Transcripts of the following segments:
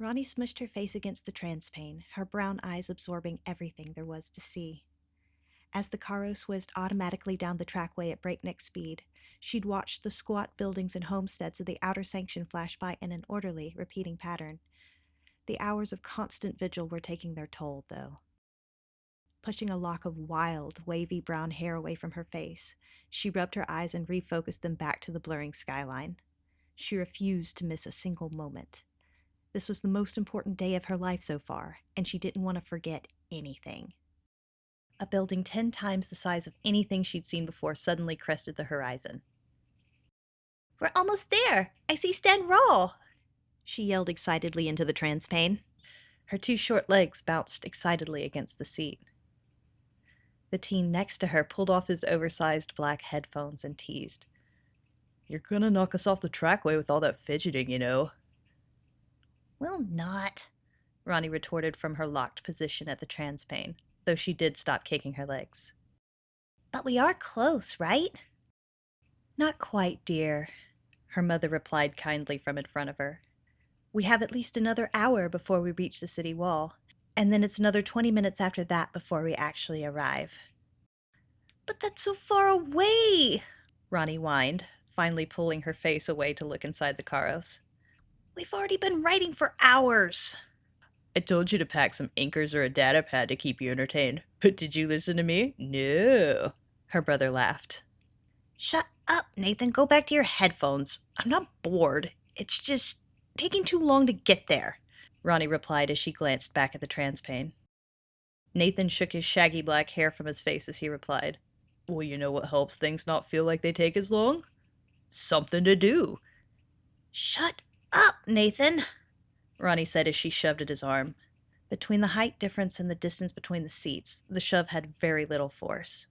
Ronnie smushed her face against the transpane, her brown eyes absorbing everything there was to see. As the Caros whizzed automatically down the trackway at breakneck speed, she'd watched the squat buildings and homesteads of the outer sanction flash by in an orderly, repeating pattern. The hours of constant vigil were taking their toll, though. Pushing a lock of wild, wavy brown hair away from her face, she rubbed her eyes and refocused them back to the blurring skyline. She refused to miss a single moment. This was the most important day of her life so far, and she didn't want to forget anything. A building 10 times the size of anything she'd seen before suddenly crested the horizon. "We're almost there! I see Stan Rawl!" she yelled excitedly into the transpane. Her two short legs bounced excitedly against the seat. The teen next to her pulled off his oversized black headphones and teased. "You're gonna knock us off the trackway with all that fidgeting, you know." "Will not," Ronnie retorted from her locked position at the transpane, though she did stop kicking her legs. "But we are close, right?" "Not quite, dear," her mother replied kindly from in front of her. "We have at least another hour before we reach the city wall, and then it's another 20 minutes after that before we actually arrive." "But that's so far away!" Ronnie whined, finally pulling her face away to look inside the Caros. "We've already been writing for hours." "I told you to pack some inkers or a data pad to keep you entertained, but did you listen to me? No," her brother laughed. "Shut up, Nathan. Go back to your headphones. I'm not bored. It's just taking too long to get there," Ronnie replied as she glanced back at the transpane. Nathan shook his shaggy black hair from his face as he replied, "Well, you know what helps things not feel like they take as long? Something to do." "Shut up, Nathan," Ronnie said as she shoved at his arm. Between the height difference and the distance between the seats, the shove had very little force.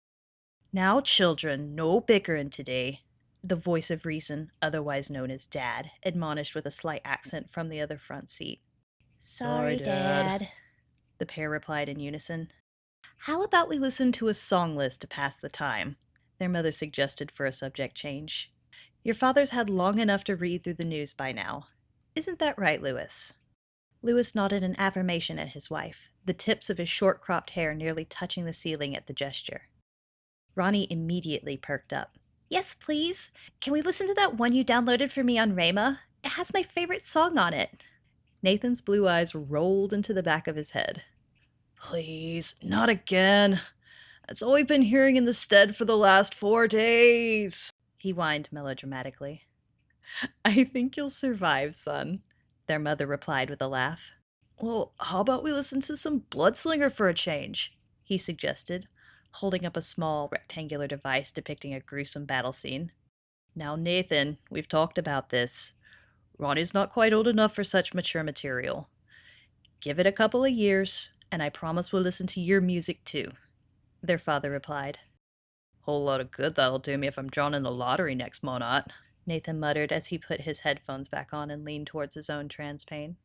"Now, children, no bickering today," the voice of reason, otherwise known as Dad, admonished with a slight accent from the other front seat. "Sorry, Dad," the pair replied in unison. "How about we listen to a song list to pass the time?" their mother suggested for a subject change. "Your father's had long enough to read through the news by now. Isn't that right, Louis?" Louis nodded an affirmation at his wife, the tips of his short-cropped hair nearly touching the ceiling at the gesture. Ronnie immediately perked up. "Yes, please. Can we listen to that one you downloaded for me on Rama? It has my favorite song on it." Nathan's blue eyes rolled into the back of his head. "Please, not again. That's all we've been hearing in the stead for the last 4 days," he whined melodramatically. "I think you'll survive, son," their mother replied with a laugh. "Well, how about we listen to some Bloodslinger for a change?" he suggested, holding up a small, rectangular device depicting a gruesome battle scene. "Now, Nathan, we've talked about this. Ronnie's not quite old enough for such mature material. Give it a couple of years, and I promise we'll listen to your music too," their father replied. "Whole lot of good that'll do me if I'm drawn in the lottery next monat," Nathan muttered as he put his headphones back on and leaned towards his own transpane.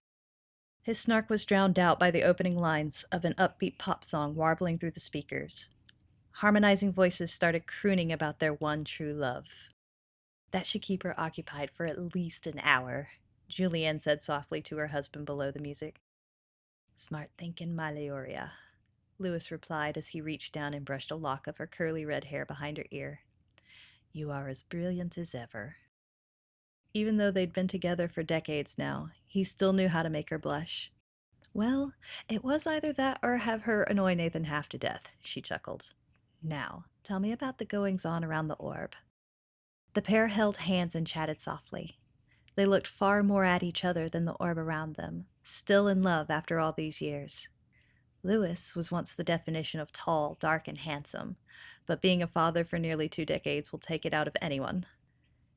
His snark was drowned out by the opening lines of an upbeat pop song warbling through the speakers. Harmonizing voices started crooning about their one true love. "That should keep her occupied for at least an hour," Julianne said softly to her husband below the music. "Smart thinking, my Leoria," Louis replied as he reached down and brushed a lock of her curly red hair behind her ear. "You are as brilliant as ever." Even though they'd been together for decades now, he still knew how to make her blush. "Well, it was either that or have her annoy Nathan half to death," she chuckled. "Now, tell me about the goings-on around the orb." The pair held hands and chatted softly. They looked far more at each other than the orb around them, still in love after all these years. Louis was once the definition of tall, dark, and handsome, but being a father for nearly 2 decades will take it out of anyone.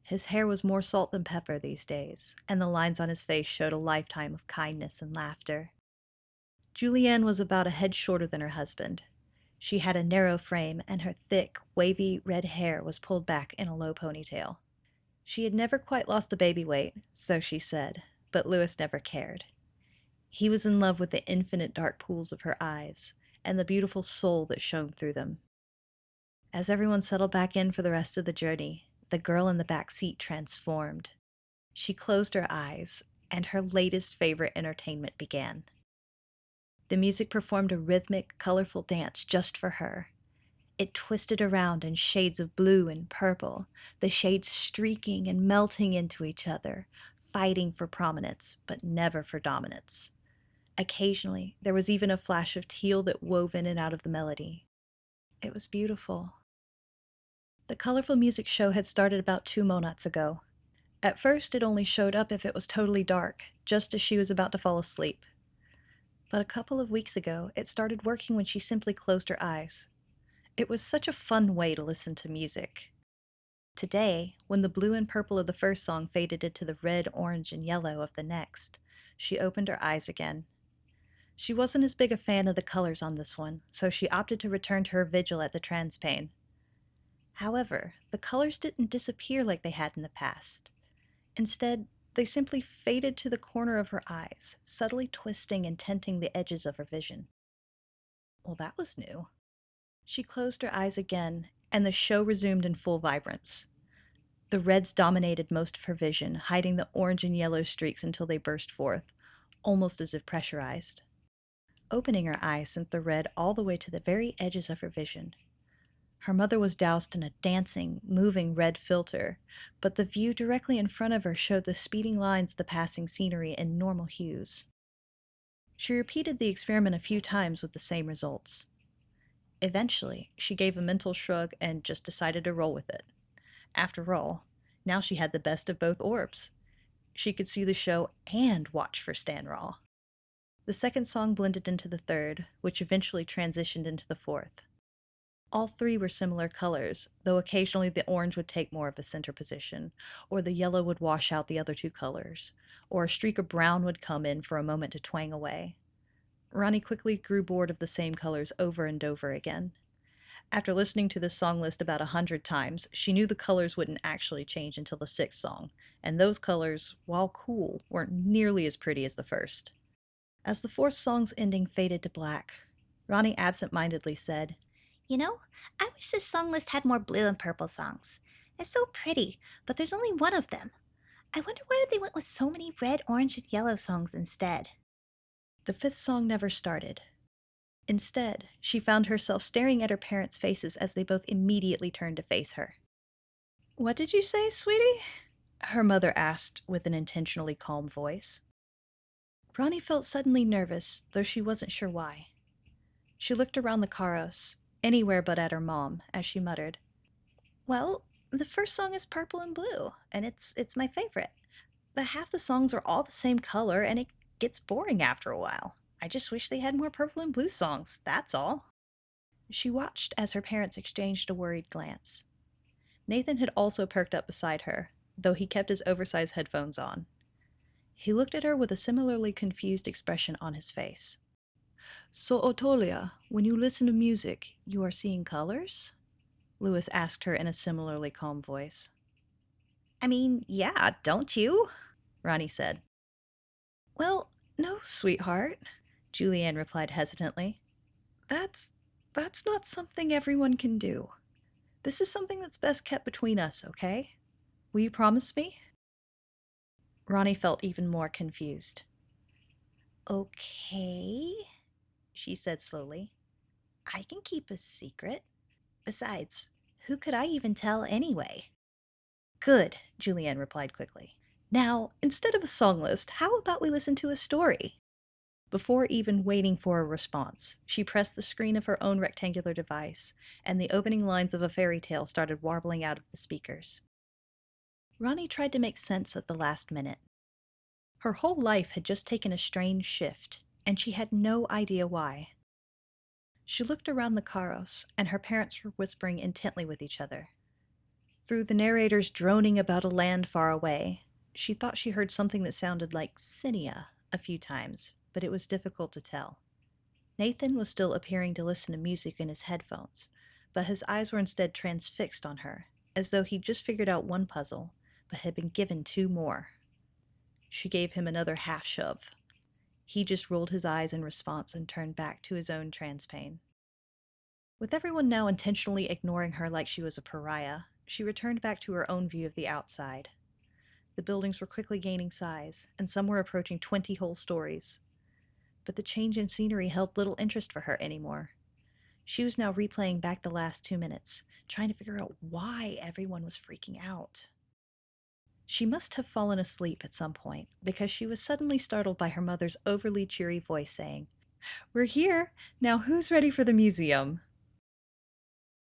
His hair was more salt than pepper these days, and the lines on his face showed a lifetime of kindness and laughter. Julianne was about a head shorter than her husband. She had a narrow frame, and her thick, wavy red hair was pulled back in a low ponytail. She had never quite lost the baby weight, so she said, but Louis never cared. He was in love with the infinite dark pools of her eyes, and the beautiful soul that shone through them. As everyone settled back in for the rest of the journey, the girl in the back seat transformed. She closed her eyes, and her latest favorite entertainment began. The music performed a rhythmic, colorful dance just for her. It twisted around in shades of blue and purple, the shades streaking and melting into each other, fighting for prominence, but never for dominance. Occasionally, there was even a flash of teal that wove in and out of the melody. It was beautiful. The colorful music show had started about 2 monats ago. At first, it only showed up if it was totally dark, just as she was about to fall asleep. But a couple of weeks ago, it started working when she simply closed her eyes. It was such a fun way to listen to music. Today, when the blue and purple of the first song faded into the red, orange, and yellow of the next, she opened her eyes again. She wasn't as big a fan of the colors on this one, so she opted to return to her vigil at the transpane. However, the colors didn't disappear like they had in the past. Instead, they simply faded to the corner of her eyes, subtly twisting and tinting the edges of her vision. Well, that was new. She closed her eyes again, and the show resumed in full vibrance. The reds dominated most of her vision, hiding the orange and yellow streaks until they burst forth, almost as if pressurized. Opening her eyes sent the red all the way to the very edges of her vision. Her mother was doused in a dancing, moving red filter, but the view directly in front of her showed the speeding lines of the passing scenery in normal hues. She repeated the experiment a few times with the same results. Eventually, she gave a mental shrug and just decided to roll with it. After all, now she had the best of both orbs. She could see the show and watch for Stan Raw. The second song blended into the third, which eventually transitioned into the fourth. All three were similar colors, though occasionally the orange would take more of a center position, or the yellow would wash out the other two colors, or a streak of brown would come in for a moment to twang away. Ronnie quickly grew bored of the same colors over and over again. After listening to this song list about 100 times, she knew the colors wouldn't actually change until the sixth song, and those colors, while cool, weren't nearly as pretty as the first. As the fourth song's ending faded to black, Ronnie absent-mindedly said, I wish this song list had more blue and purple songs. It's so pretty, but there's only one of them. I wonder why they went with so many red, orange, and yellow songs instead. The fifth song never started. Instead, she found herself staring at her parents' faces as they both immediately turned to face her. "What did you say, sweetie?" her mother asked with an intentionally calm voice. Ronnie felt suddenly nervous, though she wasn't sure why. She looked around the Karos, anywhere but at her mom, as she muttered, "Well, the first song is purple and blue, and it's my favorite. But half the songs are all the same color, and it gets boring after a while. I just wish they had more purple and blue songs, that's all." She watched as her parents exchanged a worried glance. Nathan had also perked up beside her, though he kept his oversized headphones on. He looked at her with a similarly confused expression on his face. "So, Otolia, when you listen to music, you are seeing colors?" Lewis asked her in a similarly calm voice. I mean, yeah, don't you? Ronnie said. "Well, no, sweetheart," Julianne replied hesitantly. That's not something everyone can do. This is something that's best kept between us, okay? Will you promise me?" Ronnie felt even more confused. Okay, she said slowly. I can keep a secret. Besides, who could I even tell anyway? "Good," Julianne replied quickly. "Now, instead of a song list, how about we listen to a story?" Before even waiting for a response, she pressed the screen of her own rectangular device, and the opening lines of a fairy tale started warbling out of the speakers. Ronnie tried to make sense of the last minute. Her whole life had just taken a strange shift, and she had no idea why. She looked around the Karos, and her parents were whispering intently with each other. Through the narrators droning about a land far away, she thought she heard something that sounded like Synia a few times, but it was difficult to tell. Nathan was still appearing to listen to music in his headphones, but his eyes were instead transfixed on her, as though he'd just figured out one puzzle, but had been given two more. She gave him another half shove. He just rolled his eyes in response and turned back to his own transpane. With everyone now intentionally ignoring her like she was a pariah, she returned back to her own view of the outside. The buildings were quickly gaining size, and some were approaching 20 whole stories. But the change in scenery held little interest for her anymore. She was now replaying back the last 2 minutes, trying to figure out why everyone was freaking out. She must have fallen asleep at some point, because she was suddenly startled by her mother's overly cheery voice saying, "We're here! Now who's ready for the museum?"